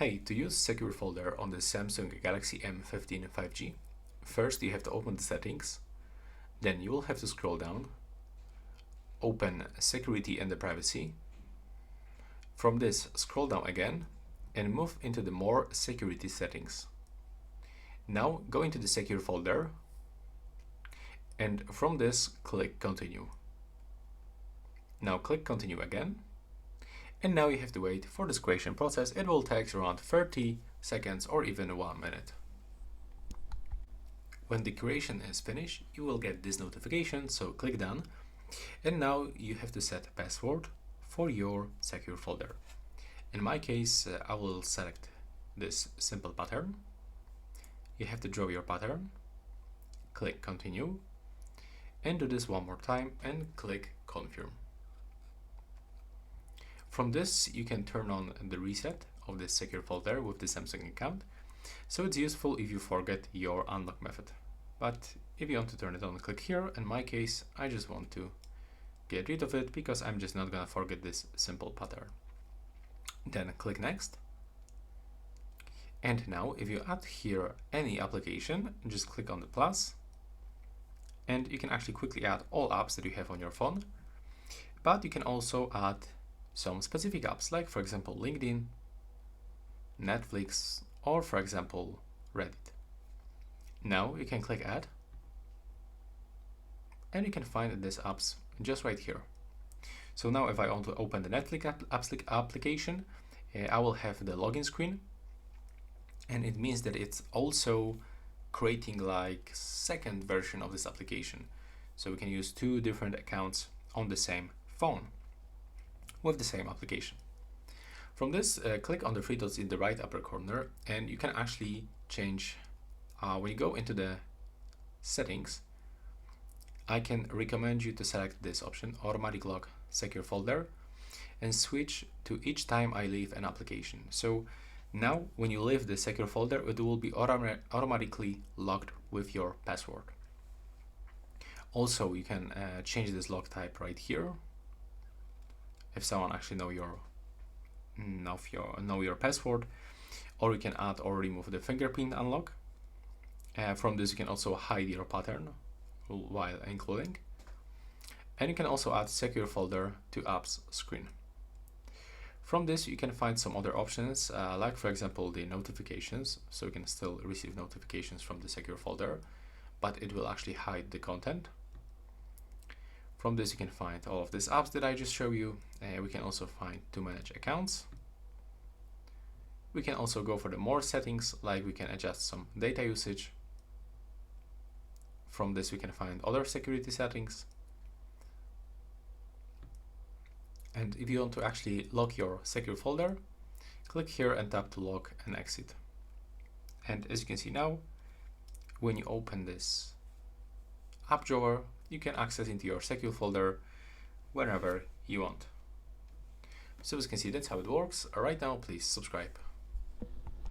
Hey, to use secure folder on the Samsung Galaxy M15 5G, first you have to open the settings, then you will have to scroll down, open security and the privacy. From this, scroll down again and move into the more security settings. Now go into the secure folder and from this click continue. Now click continue again. And now you have to wait for this creation process. It will take around 30 seconds or even 1 minute. When the creation is finished, you will get this notification, so click done. And now you have to set a password for your secure folder. In my case, I will select this simple pattern. You have to draw your pattern, click continue, and do this one more time and click confirm. From this, you can turn on the reset of this secure folder with the Samsung account. So it's useful if you forget your unlock method. But if you want to turn it on, click here. In my case, I just want to get rid of it because I'm just not gonna forget this simple pattern. Then click next. And now if you add here any application, just click on the plus. And you can actually quickly add all apps that you have on your phone. But you can also add some specific apps, like for example LinkedIn, Netflix, or for example Reddit. Now you can click add and you can find these apps just right here. So now if I want to open the Netflix application, I will have the login screen, and it means that it's also creating like second version of this application, so we can use two different accounts on the same phone with the same application. From this, click on the three dots in the right upper corner and you can actually change, when you go into the settings, I can recommend you to select this option, automatic lock secure folder, and switch to each time I leave an application. So now when you leave the secure folder, it will be automatically locked with your password. Also, you can change this lock type right here. If someone actually know your password, or you can add or remove the fingerprint unlock. From this, you can also hide your pattern while including, and you can also add secure folder to apps screen. From this, you can find some other options, like for example the notifications, so you can still receive notifications from the secure folder, but it will actually hide the content. From this, you can find all of these apps that I just showed you. We can also find to manage accounts. We can also go for the more settings, like we can adjust some data usage. From this, we can find other security settings. And if you want to actually lock your secure folder, click here and tap to lock and exit. And as you can see now, when you open this app drawer, you can access into your secure folder whenever you want. So as you can see, that's how it works. Right now, please subscribe.